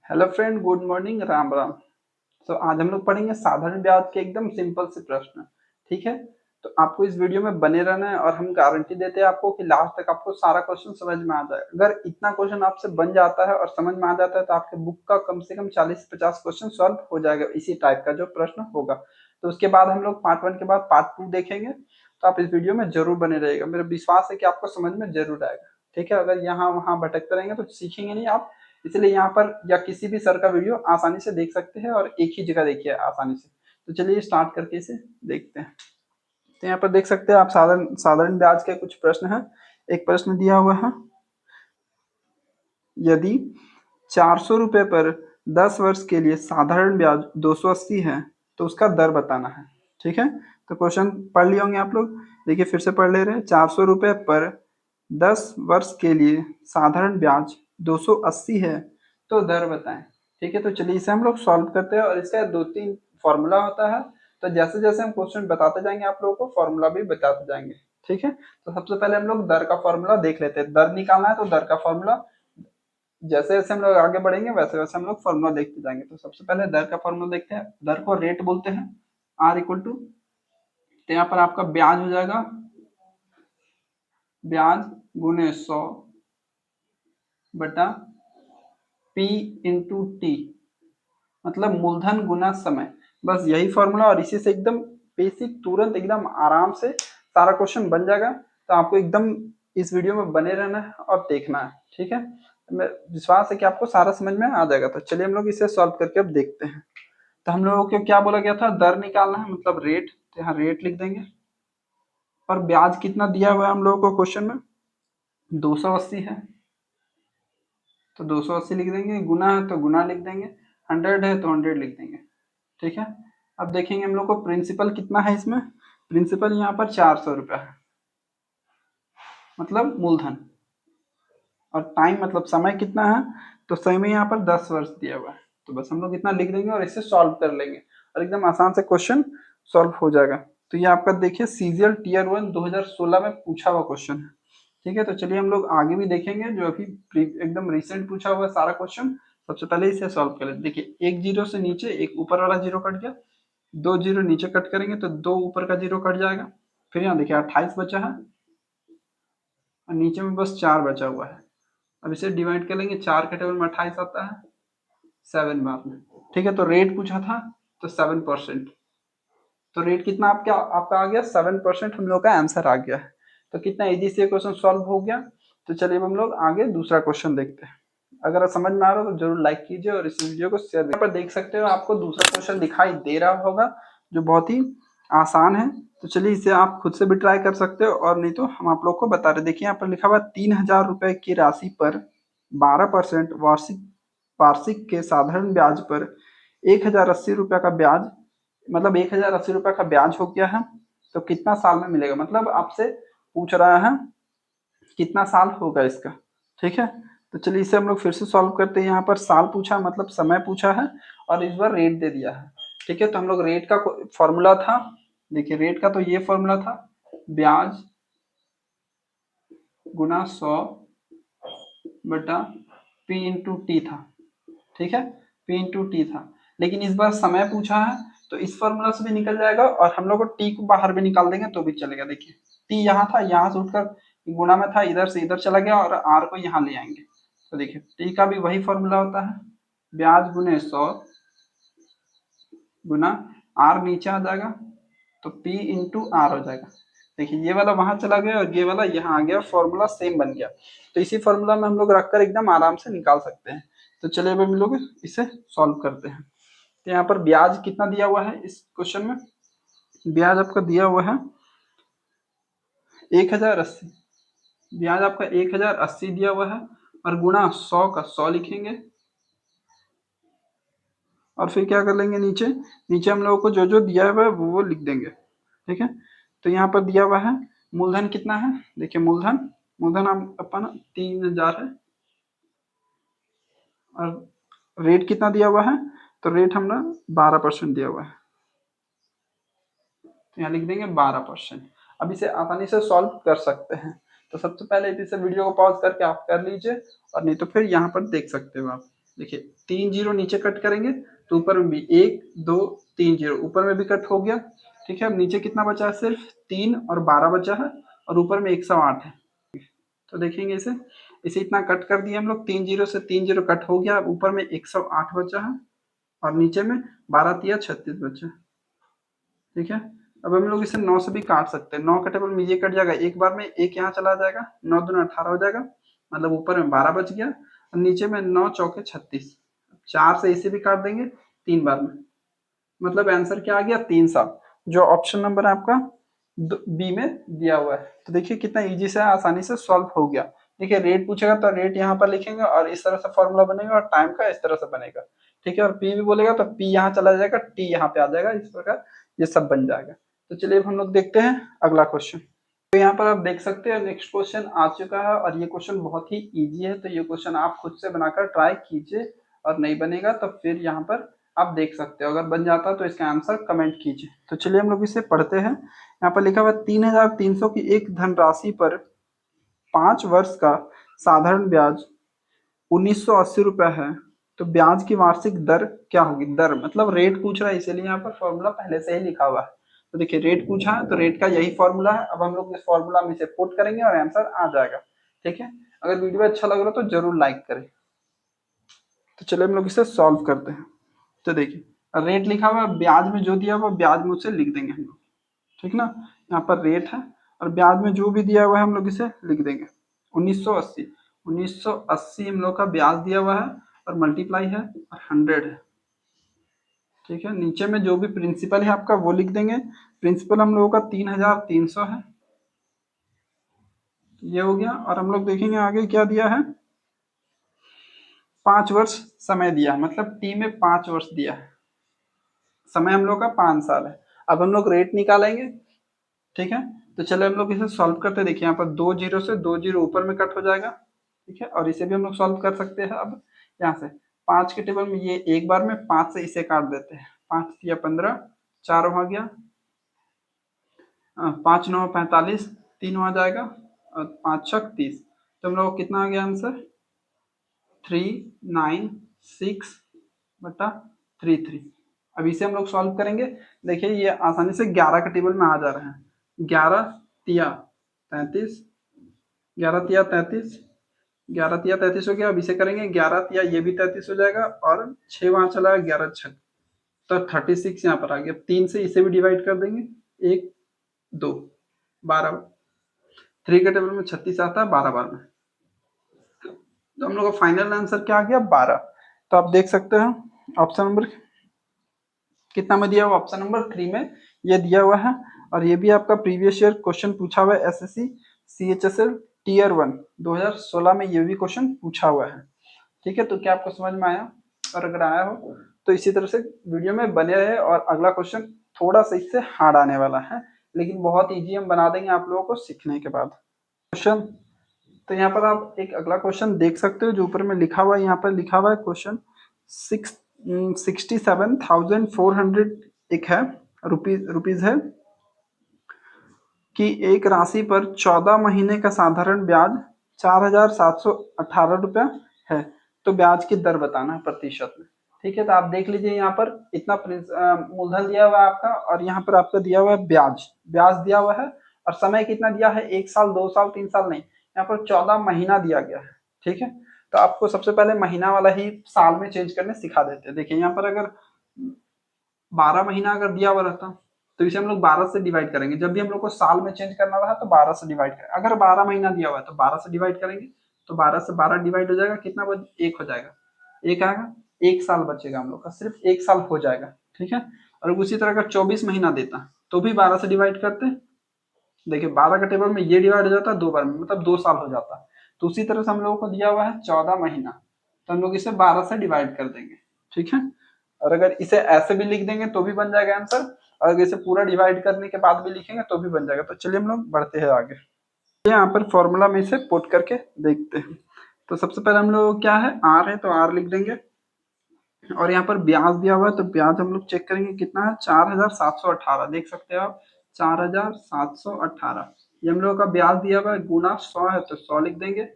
Hello friend, good morning, Ram Ram. तो आज हम लोग पढ़ेंगे साधारण ब्याज के एकदम सिंपल से प्रश्न। ठीक है। तो आपको इस वीडियो में बने रहना है और हम गारंटी देते हैं आपको कि लास्ट तक आपको सारा क्वेश्चन समझ में आ जाए। अगर इतना क्वेश्चन आपसे बन जाता है और समझ में आ जाता है तो आपके बुक का कम से कम 40 से 50 क्वेश्चन सॉल्व हो जाएगा, इसी टाइप का जो प्रश्न होगा। तो उसके बाद हम लोग पार्ट 1 के बाद पार्ट 2 देखेंगे। तो आप इस वीडियो में जरूर बने रहिएगा, मेरा विश्वास है कि आपको समझ में जरूर आएगा। ठीक है। अगर यहाँ वहाँ भटकते रहेंगे तो सीखेंगे नहीं आप। इसलिए यहाँ पर या किसी भी सर का वीडियो आसानी से देख सकते हैं और एक ही जगह देखिए आसानी से। तो चलिए स्टार्ट करके इसे देखते हैं। तो यहाँ पर देख सकते हैं आप साधारण साधारण ब्याज के कुछ प्रश्न हैं। एक प्रश्न दिया हुआ है, यदि 400 रुपए पर 10 वर्ष के लिए साधारण ब्याज 280 है तो उसका दर बताना है। ठीक है। तो क्वेश्चन पढ़ लिए होंगे आप लोग। देखिए फिर से पढ़ ले रहे हैं। 400 रुपए पर 10 वर्ष के लिए साधारण ब्याज 280 है तो दर बताएं। ठीक है। तो चलिए इसे हम लोग सॉल्व करते हैं और इसका 2-3 फॉर्मूला होता है। तो जैसे जैसे हम क्वेश्चन बताते जाएंगे आप लोगों को फॉर्मूला भी बताते जाएंगे। ठीक है। तो सबसे पहले हम लोग दर का फॉर्मूला देख लेते हैं। दर निकालना है तो दर का फॉर्मूला जैसे जैसे हम लोग आगे बढ़ेंगे वैसे वैसे हम लोग फॉर्मूला देखते जाएंगे। तो सबसे पहले दर का फॉर्मूला देखते हैं। दर को रेट बोलते हैं। आर इक्वल टू, तो यहाँ पर आपका ब्याज हो जाएगा, ब्याज गुने 100 बटा पी इंटू टी, मतलब मूलधन गुना समय। बस यही फॉर्मूला, और इसी से एकदम बेसिक तुरंत एकदम आराम से सारा क्वेश्चन बन जाएगा। तो आपको एकदम इस वीडियो में बने रहना है और देखना है। ठीक है। मैं विश्वास है कि आपको सारा समझ में आ जाएगा। तो चलिए हम लोग इसे सॉल्व करके अब देखते हैं। तो हम लोगों को क्या बोला गया था, दर निकालना है मतलब रेट। तो यहाँ रेट लिख देंगे और ब्याज कितना दिया हुआ है हम लोगों को क्वेश्चन में, 280 है तो 280 लिख देंगे। गुना है तो गुना लिख देंगे। 100 है तो 100 लिख देंगे। ठीक है। अब देखेंगे हम लोग को प्रिंसिपल कितना है इसमें। प्रिंसिपल यहाँ पर 400 रुपया है, मतलब मूलधन। और टाइम मतलब समय कितना है, तो समय यहाँ पर 10 वर्ष दिया हुआ है। तो बस हम लोग इतना लिख देंगे और इसे सॉल्व कर लेंगे और एकदम आसान से क्वेश्चन सॉल्व हो जाएगा। तो ये आपका देखिए सीजीएल टीयर 1 2016 में पूछा हुआ क्वेश्चन है। ठीक है। तो चलिए हम लोग आगे भी देखेंगे जो अभी एकदम रिसेंट पूछा हुआ है सारा क्वेश्चन। सबसे पहले इसे सॉल्व कर लेते। देखिए एक जीरो से नीचे एक ऊपर वाला जीरो कट गया, 2 जीरो नीचे कट करेंगे तो 2 ऊपर का जीरो कट जाएगा। फिर यहाँ देखिए 28 बचा है और नीचे में बस 4 बचा हुआ है। अब इसे डिवाइड कर लेंगे, 4 के टेबल में 28 आता है 7 बार में। ठीक है। तो रेट पूछा था तो 7%। तो रेट कितना आपका आपका आ गया 7%। हम लोग का आंसर आ गया है। तो कितना इजी से क्वेश्चन सॉल्व हो गया। तो चलिए हम लोग आगे दूसरा क्वेश्चन देखते हैं। अगर समझ में आ रहा हो तो जरूर लाइक कीजिए और इस वीडियो को शेयर। यहाँ पर देख सकते हो आपको दूसरा क्वेश्चन दिखाई दे रहा होगा जो बहुत ही आसान है। तो चलिए इसे आप खुद से भी ट्राई कर सकते हो और नहीं तो हम आप लोग को बता रहे। देखिए यहाँ पर लिखा हुआ 3000 रुपए की राशि पर 12% वार्षिक वार्षिक के साधारण ब्याज पर 1080 रुपया का ब्याज, मतलब 1080 रुपया का ब्याज हो गया है। तो कितना साल में मिलेगा, मतलब आपसे पूछ रहा है कितना साल होगा इसका। ठीक है। तो चलिए इसे हम लोग फिर से सॉल्व करते हैं। यहाँ पर साल पूछा मतलब समय पूछा है और इस बार रेट दे दिया है। ठीक है। तो हम लोग रेट का फॉर्मूला था, देखिए रेट का तो ये फॉर्मूला था, ब्याज गुना 100 बटा पी इंटू टी था। ठीक है। पी इंटू टी था, लेकिन इस बार समय पूछा है तो इस फॉर्मूला से भी निकल जाएगा और हम लोग को टी को बाहर भी निकाल देंगे तो भी चलेगा। देखिए टी यहाँ था, यहाँ से उठकर गुणा में था, इधर से इधर चला गया और आर को यहाँ ले आएंगे। तो देखिए टी का भी वही फॉर्मूला होता है, ब्याज गुने 100 गुना आर नीचे आ जाएगा तो पी इंटू आर हो जाएगा। देखिए ये वाला वहां चला गया और ये वाला यहाँ आ गया, फॉर्मूला सेम बन गया। तो इसी फॉर्मूला में हम लोग रखकर एकदम आराम से निकाल सकते हैं। तो चलिए अब हम लोग इसे सॉल्व करते हैं। तो यहाँ पर ब्याज कितना दिया हुआ है इस क्वेश्चन में, ब्याज आपका दिया हुआ है 1080। ब्याज आपका 1080 दिया हुआ है और गुणा 100 का 100 लिखेंगे और फिर क्या कर लेंगे, नीचे नीचे हम लोगों को जो जो दिया हुआ है वो लिख देंगे। ठीक है। तो यहाँ पर दिया हुआ है मूलधन कितना है, देखिए मूलधन मूलधन अपन 3000 है और रेट कितना दिया हुआ है, तो रेट हमने 12% दिया हुआ है तो यहाँ लिख देंगे 12%। अब इसे आसानी से सॉल्व कर सकते हैं। तो सबसे पहले इसे वीडियो को पॉज करके आप कर लीजिए और नहीं तो फिर यहाँ पर देख सकते हो आप। देखिए 3 जीरो नीचे कट करेंगे तो ऊपर में भी 1 2 3 जीरो ऊपर में भी कट हो गया। ठीक है, अब नीचे कितना बचा है, सिर्फ 3 और 12 बचा है और ऊपर में 108 है। तो देखेंगे इसे, इसे इतना कट कर दिया हम लोग, 3 जीरो से 3 जीरो कट हो गया, ऊपर में 108 बचा है और नीचे में 12 तिया 36 बचा। ठीक है, अब हम लोग इसे 9 से भी काट सकते हैं, 9 के टेबल में ये कट जाएगा, एक बार में एक यहाँ चला जाएगा, 9 दूना 18 हो जाएगा, मतलब ऊपर में 12 बच गया और नीचे में 9 चौके 36। 4 से इसे भी काट देंगे 3 बार में, मतलब आंसर क्या आ गया, 3 साल, जो ऑप्शन नंबर है आपका बी में दिया हुआ है। तो देखिए कितना इजी से आसानी से सॉल्व हो गया। देखिए रेट पूछेगा तो रेट यहाँ पर लिखेंगे और इस तरह से फॉर्मूला बनेगा और टाइम का इस तरह से बनेगा। ठीक है, और पी भी बोलेगा तो पी यहाँ चला जाएगा, टी यहाँ पे आ जाएगा, इस प्रकार ये सब बन जाएगा। तो चलिए अब हम लोग देखते हैं अगला क्वेश्चन। तो यहाँ पर आप देख सकते हैं नेक्स्ट क्वेश्चन आ चुका है और ये क्वेश्चन बहुत ही इजी है, तो ये क्वेश्चन आप खुद से बनाकर ट्राई कीजिए और नहीं बनेगा तो फिर यहाँ पर आप देख सकते हो, अगर बन जाता है तो इसका आंसर कमेंट कीजिए। तो चलिए हम लोग इसे पढ़ते हैं। यहाँ पर लिखा हुआ 3,300 की एक धनराशि पर 5 वर्ष का साधारण ब्याज 1980 रुपये है, तो ब्याज की वार्षिक दर क्या होगी। दर मतलब रेट पूछ रहा है, इसीलिए यहाँ पर फॉर्मूला पहले से ही लिखा हुआ है। तो देखिए रेट पूछा है तो रेट का यही फॉर्मूला है, अब हम लोग इस फॉर्मूला में इसे पुट करेंगे और आंसर आ जाएगा। ठीक है, अगर वीडियो अच्छा लग रहा है तो जरूर लाइक करें। तो चलिए हम लोग इसे सॉल्व करते हैं। तो देखिए रेट लिखा हुआ है, ब्याज में जो दिया हुआ ब्याज में उसे लिख देंगे हम लोग। ठीक ना, यहाँ पर रेट है और ब्याज में जो भी दिया हुआ है हम लोग इसे लिख देंगे 1980। 1980 हम लोग का ब्याज दिया हुआ है और मल्टीप्लाई है और 100 है। ठीक है, नीचे में जो भी प्रिंसिपल है आपका वो लिख देंगे। प्रिंसिपल हम लोगों का 3,300 है, ये हो गया। और हम लोग देखेंगे आगे क्या दिया है, 5 वर्ष समय दिया, मतलब टी में 5 वर्ष दिया है, समय हम लोग का 5 साल है। अब हम लोग रेट निकालेंगे। ठीक है, तो चलो हम लोग इसे सॉल्व करते हैं। देखिए यहाँ पर 2 जीरो से 2 जीरो ऊपर में कट हो जाएगा। ठीक है, और इसे भी हम लोग सॉल्व कर सकते हैं। अब यहाँ से 5 के टेबल में ये एक बार में 5 से इसे काट देते हैं, 5 या 15, 4 वहाँ गया, 5 9 45, 3 वहाँ जाएगा और 5 6 30। तो हम लोग कितना आ गया आंसर, 396 बटा 33। अब इसे हम लोग सॉल्व करेंगे। देखिए ये आसानी से 11 के टेबल में आ जा रहे हैं, 11 तिया 33, 11 तिया 33, 11 तिया 33 हो गया। अब इसे करेंगे 11 तिया ये भी 33 हो जाएगा और 6 वहां चला है, 11 6 तो 36 यहाँ पर आ गया। 3 से इसे भी डिवाइड कर देंगे, 1 2 12, 3 के टेबल में 36 आता है 12 बार में, तो हम लोग का फाइनल आंसर क्या आ गया, 12। तो आप देख सकते हैं ऑप्शन नंबर कितना में दिया हुआ, ऑप्शन नंबर 3 में ये दिया हुआ है। और ये भी आपका प्रीवियस ईयर क्वेश्चन पूछा हुआ है, एसएससी सीएचएसएल टीयर 1 2016 में ये भी क्वेश्चन पूछा हुआ है। ठीक है, तो क्या आपको समझ में आया, और अगर आया हो तो इसी तरह से वीडियो में बने रहे। और अगला क्वेश्चन थोड़ा सा इससे हार्ड आने वाला है, लेकिन बहुत ईजी हम बना देंगे आप लोगों को सीखने के बाद। क्वेश्चन, तो यहाँ पर आप एक अगला क्वेश्चन देख सकते हो जो ऊपर में लिखा हुआ है, यहाँ पर लिखा हुआ है क्वेश्चन 67,400 एक है रुपीज है कि एक राशि पर 14 महीने का साधारण ब्याज 4,718 रुपया है, तो ब्याज की दर बताना है प्रतिशत में। ठीक है, तो आप देख लीजिए यहाँ पर इतना मूलधन दिया हुआ है आपका और यहाँ पर आपका दिया हुआ है ब्याज, ब्याज दिया हुआ है और समय कितना दिया है, 1 साल 2 साल 3 साल नहीं, यहाँ पर 14 महीना दिया गया है। ठीक है, तो आपको सबसे पहले महीना वाला ही साल में चेंज करने सिखा देते हैं। देखिए यहाँ पर अगर 12 महीना अगर दिया हुआ रहता तो इसे हम लोग 12 से डिवाइड करेंगे, जब भी हम लोग को साल में चेंज करना रहा तो 12 से डिवाइड करें। अगर 12 महीना दिया हुआ है तो 12 से डिवाइड करेंगे, तो 12 से 12 डिवाइड हो जाएगा, कितना एक हो जाएगा, एक आएगा, 1 साल बचेगा हम लोग का, सिर्फ 1 साल हो जाएगा। ठीक है, और उसी तरह अगर 24 महीना देता तो भी 12 से डिवाइड करते, देखिए 12 का टेबल में ये डिवाइड हो जाता है 2 बार में, मतलब 2 साल हो जाता है। तो उसी तरह से हम लोगों को दिया हुआ है 14 महीना, तो हम लोग इसे 12 से डिवाइड कर देंगे। ठीक है, और अगर इसे ऐसे भी लिख देंगे तो भी बन जाएगा आंसर, और अगर इसे पूरा डिवाइड करने के बाद भी लिखेंगे तो भी बन जाएगा। तो चलिए हम लोग बढ़ते हैं आगे, यहाँ पर फॉर्मूला में इसे पुट करके देखते हैं। तो सबसे पहले हम लोग क्या है, आर है तो आर लिख देंगे, और यहाँ पर ब्याज दिया हुआ है तो ब्याज हम लोग चेक करेंगे कितना है, 4,718, देख सकते हो आप 4,718, ये हम लोग का ब्याज दिया हुआ है, गुना 100 है तो 100 लिख देंगे।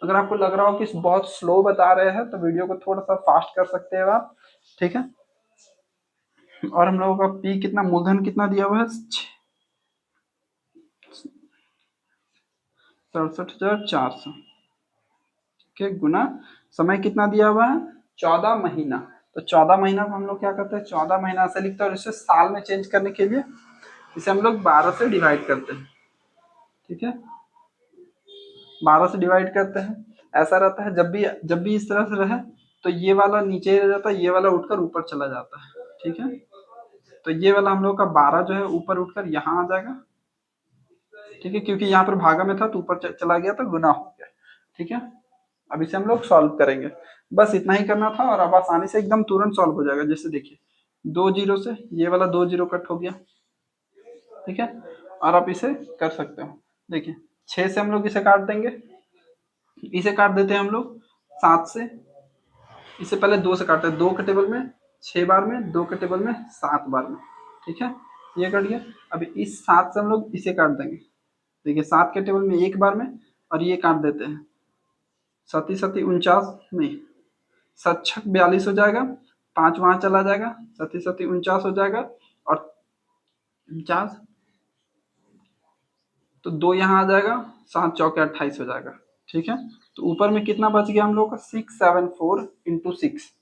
अगर आपको लग रहा हो कि बहुत स्लो बता रहे हैं तो वीडियो को थोड़ा सा फास्ट कर सकते हैं आप, ठीक है। और हम लोगों का पी कितना, मूलधन कितना दिया हुआ है, 67,400, ठीक है, गुना समय कितना दिया हुआ है, 14 महीना। तो 14 महीना को हम लोग क्या करते हैं, 14 महीना से लिखते हैं, और इसे साल में चेंज करने के लिए इसे हम लोग 12 से डिवाइड करते हैं, ठीक है, 12 से डिवाइड करते हैं। ऐसा रहता है जब भी इस तरह से रहे तो ये वाला नीचे रह जाता है, ये वाला उठकर ऊपर चला जाता है, ठीक है। तो ये वाला हम लोग का 12 जो है ऊपर उठकर यहाँ आ जाएगा, ठीक है, क्योंकि यहाँ पर भागा में था तो ऊपर चला गया तो गुना हो गया, ठीक है। अब इसे हम लोग सॉल्व करेंगे, बस इतना ही करना था और अब आसानी से एकदम तुरंत सॉल्व हो जाएगा। जैसे देखिए 2 जीरो से ये वाला 2 जीरो कट हो गया, ठीक है, और आप इसे कर सकते हो। देखिए 6 से हम लोग इसे काट देंगे, इसे काट देते हैं हम लोग 7 से, इसे पहले 2 से काटते हैं, 2 के टेबल में 6 बार में, 2 के टेबल में 7 बार में, ठीक है, ये कट गया। अब इस 7 से हम लोग इसे काट देंगे, देखिए 7 के टेबल में 1 बार में, और ये काट देते हैं, 7 7 49 नहीं, 7 6 42 हो जाएगा, 5 वहां चला जाएगा, 7 7 49 हो जाएगा, और 49 तो 2 यहाँ आ जाएगा, 7 चौके 28 हो जाएगा, ठीक है। तो ऊपर में कितना बच गया हम लोग का, 674 इंटू 6,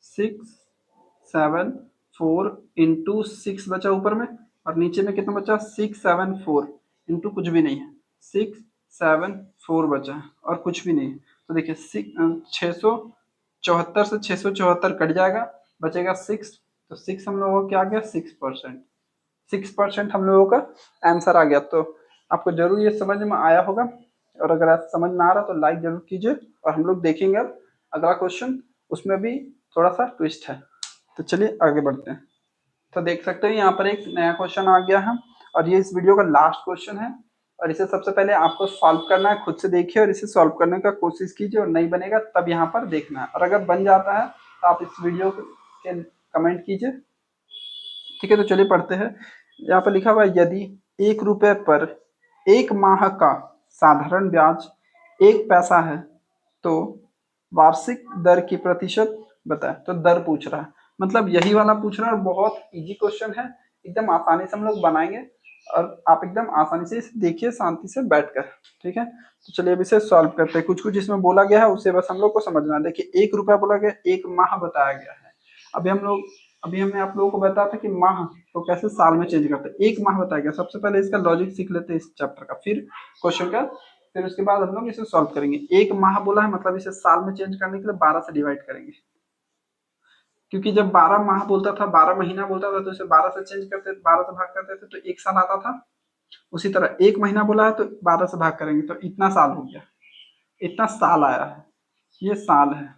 674 इंटू 6 बचा ऊपर में, और नीचे में कितना बचा, 674 इंटू कुछ भी नहीं है, 674 बचा है और कुछ भी नहीं है। तो देखिए 674 से 674 कट जाएगा, बचेगा 6, तो 6 हम लोगों को क्या आ गया, 6%, 6% हम लोगों का आंसर आ गया। तो आपको जरूर ये समझ में आया होगा, और अगर ऐसा समझ में आ रहा तो लाइक जरूर कीजिए, और हम लोग देखेंगे अब अगला क्वेश्चन, उसमें भी थोड़ा सा ट्विस्ट है। तो चलिए आगे बढ़ते हैं। तो देख सकते हैं यहाँ पर एक नया क्वेश्चन आ गया है, और ये इस वीडियो का लास्ट क्वेश्चन है, और इसे सबसे पहले आपको सॉल्व करना है, खुद से देखिए और इसे सॉल्व करने का कोशिश कीजिए, और नहीं बनेगा तब यहाँ पर देखना है, और अगर बन जाता है तो आप इस वीडियो के कमेंट कीजिए, ठीक है। तो चलिए पढ़ते हैं। यहाँ पर लिखा हुआ है, यदि 1 रुपए पर 1 माह का साधारण ब्याज 1 पैसा है तो वार्षिक दर की प्रतिशत बताए। तो दर पूछ रहा है, मतलब यही वाला पूछ रहा है, और बहुत इजी क्वेश्चन है, एकदम आसानी से हम लोग बनाएंगे, और आप एकदम आसानी से इसे देखिए शांति से बैठकर, ठीक है। तो चलिए अब इसे सॉल्व करते हैं। कुछ कुछ इसमें बोला गया है उसे बस हम लोग को समझना है। देखिए 1 रुपया बोला गया, 1 माह बताया गया है। अभी हमने आप लोगों को बताया था कि माह तो कैसे साल में चेंज करते हैं, 1 माह बताया गया। सबसे पहले इसका लॉजिक सीख लेते हैं इस चैप्टर का, फिर क्वेश्चन का, फिर उसके बाद हम लोग इसे सॉल्व करेंगे। 1 माह बोला है मतलब इसे साल में चेंज करने के लिए 12 से डिवाइड करेंगे, क्योंकि जब 12 माह बोलता था, 12 महीना बोलता था, तो इसे 12 से चेंज करते, 12 से भाग करते थे तो 1 साल आता था। उसी तरह 1 महीना बोला है तो 12 से भाग करेंगे तो इतना साल हो गया, इतना साल आया है, ये साल है,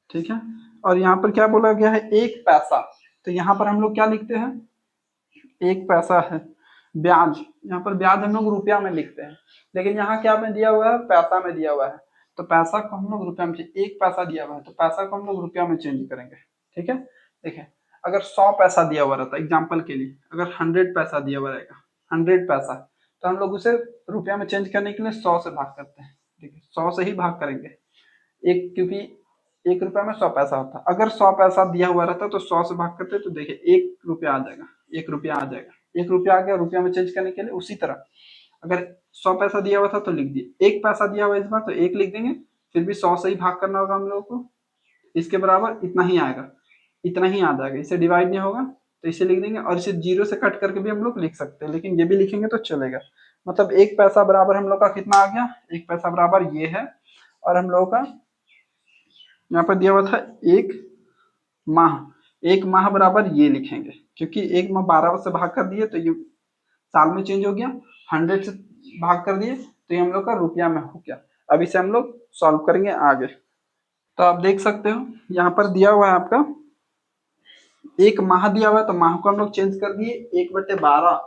ठीक है। और यहाँ पर क्या बोला गया है, 1 पैसा, तो यहाँ पर हम लोग क्या लिखते हैं, 1 पैसा है। ब्याज, यहाँ पर ब्याज हम लोग रुपया में लिखते हैं, लेकिन यहाँ क्या में दिया हुआ है, पैसा में दिया हुआ है, तो पैसा को हम लोग रुपया में, 1 पैसा दिया हुआ है तो पैसा को हम लोग रुपया में चेंज करेंगे, ठीक है। देखिए अगर 100 पैसा दिया हुआ रहता, एग्जाम्पल के लिए अगर 100 पैसा दिया हुआ रहेगा, 100 पैसा, तो हम लोग उसे रुपया में चेंज करने के लिए 100 से भाग करते हैं, ठीक है, 100 से ही भाग करेंगे, एक, क्योंकि 1 रुपया में 100 पैसा होता है। अगर 100 पैसा दिया हुआ रहता तो 100 से भाग करते तो देखिए 1 रुपया आ जाएगा, 1 रुपया आ जाएगा, 1 रुपया आ गया रुपया में चेंज करने के लिए। उसी तरह अगर 100 पैसा दिया हुआ था तो लिख दिए, 1 पैसा दिया हुआ इस बार तो 1 लिख देंगे, फिर भी 100 से ही भाग करना होगा हम लोगों को, इसके बराबर इतना ही आएगा, इतना ही आ जाएगा, इसे डिवाइड नहीं होगा तो इसे लिख देंगे, और इसे 0 से कट करके भी हम लोग लिख सकते हैं, लेकिन ये भी लिखेंगे तो चलेगा। मतलब 1 पैसा बराबर हम लोग का कितना आ गया, 1 पैसा बराबर ये है, और हम लोगों का यहाँ पर दिया हुआ था 1 माह, 1 माह बराबर ये लिखेंगे, क्योंकि 1 माह 12 से भाग कर दिए तो ये साल में चेंज हो गया, 100 से भाग कर दिए तो ये हम लोग का रुपया में हो गया। अब इसे हम लोग सॉल्व करेंगे आगे। तो आप देख सकते हो यहाँ पर दिया हुआ है आपका 1 माह दिया हुआ है, तो माह को हम लोग चेंज कर दिए, 1/12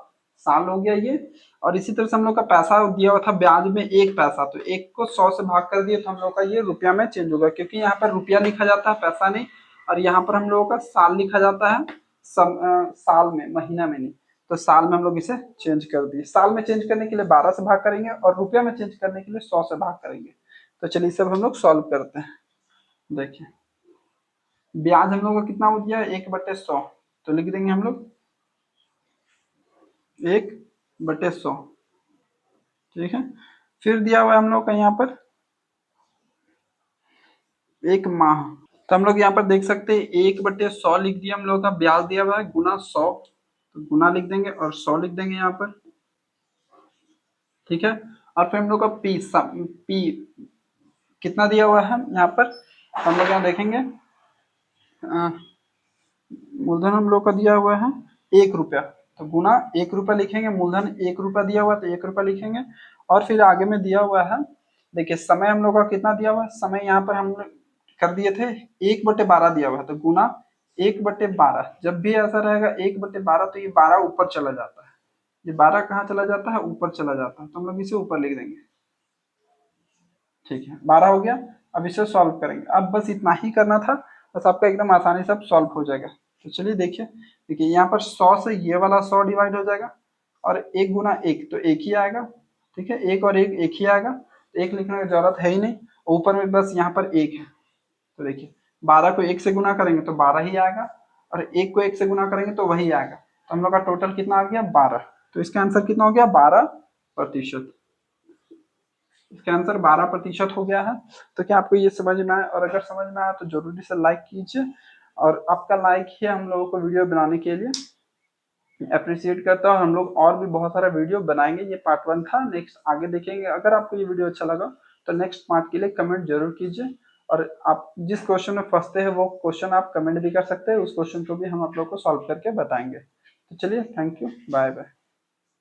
साल हो गया ये। और इसी तरह से हम लोग का पैसा दिया हुआ था ब्याज में 1 पैसा, तो 1 को 100 से भाग कर दिए तो हम लोग का ये रुपया में चेंज होगा, क्योंकि यहाँ पर रुपया लिखा जाता है पैसा नहीं, और यहाँ पर हम लोगों का साल लिखा जाता है साल में, महीना में नहीं। तो साल में हम लोग इसे चेंज कर दिए। साल में चेंज करने के लिए 12 से भाग करेंगे और रुपया में चेंज करने के लिए 100 से भाग करेंगे। तो चलिए इसे अब हम लोग सॉल्व करते हैं। देखिए ब्याज हम लोग का कितना हो गया, 1/100, तो लिख देंगे हम लोग 1/100। ठीक है, फिर दिया हुआ है हम लोग का यहाँ पर 1 माह, तो हम लोग यहाँ पर देख सकते हैं 1/100 लिख दिया हम लोग का, ब्याज दिया हुआ है गुना 100, तो गुना लिख देंगे और 100 लिख देंगे यहाँ पर। ठीक है, और फिर हम लोग का पी कितना दिया हुआ है यहाँ पर, हम लोग यहाँ देखेंगे मूलधन हम लोग का दिया हुआ है 1 रुपया, तो गुना 1 रुपया लिखेंगे, मूलधन 1 रुपया दिया हुआ है तो 1 रुपया लिखेंगे। और फिर आगे में दिया हुआ है, देखिए समय हम लोग का कितना दिया हुआ है, समय यहाँ पर हम कर दिए थे 1/12 दिया हुआ है, तो गुना 1/12। जब भी ऐसा रहेगा 1/12 तो ये 12 ऊपर चला जाता है, ये 12 कहाँ चला जाता है, ऊपर चला जाता है, तो हम लोग इसे ऊपर लिख देंगे। ठीक है, 12 हो गया। अब इसे सॉल्व करेंगे, अब बस इतना ही करना था, बस आपका एकदम आसानी से अब सॉल्व हो जाएगा। तो चलिए देखिए, देखिए यहाँ पर 100 से ये वाला 100 डिवाइड हो जाएगा और 1 गुना 1 तो 1 ही आएगा। ठीक है, 1 और 1 1 ही आएगा, तो 1 लिखने की जरूरत है ही नहीं, ऊपर में बस यहाँ पर 1 है। तो देखिए 12 को 1 से गुना करेंगे तो 12 ही आएगा, और 1 को 1 से गुना करेंगे तो वही आएगा, तो हम लोग का टोटल कितना आ गया 12। तो इसका आंसर कितना हो गया 12%। इसका आंसर 12% हो गया है। तो क्या आपको ये समझ में आया, और अगर समझ में आया तो जरूरी से लाइक कीजिए, और आपका लाइक ही हम लोगों को वीडियो बनाने के लिए अप्रिशिएट करता हूँ। हम लोग और भी बहुत सारा वीडियो बनाएंगे, ये पार्ट 1 था, नेक्स्ट आगे देखेंगे। अगर आपको ये वीडियो अच्छा लगा तो नेक्स्ट पार्ट के लिए कमेंट जरूर कीजिए, और आप जिस क्वेश्चन में फंसते हैं वो क्वेश्चन आप कमेंट भी कर सकते हैं, उस क्वेश्चन को भी हम आप लोग को सॉल्व करके बताएंगे। तो चलिए, थैंक यू, बाय बाय।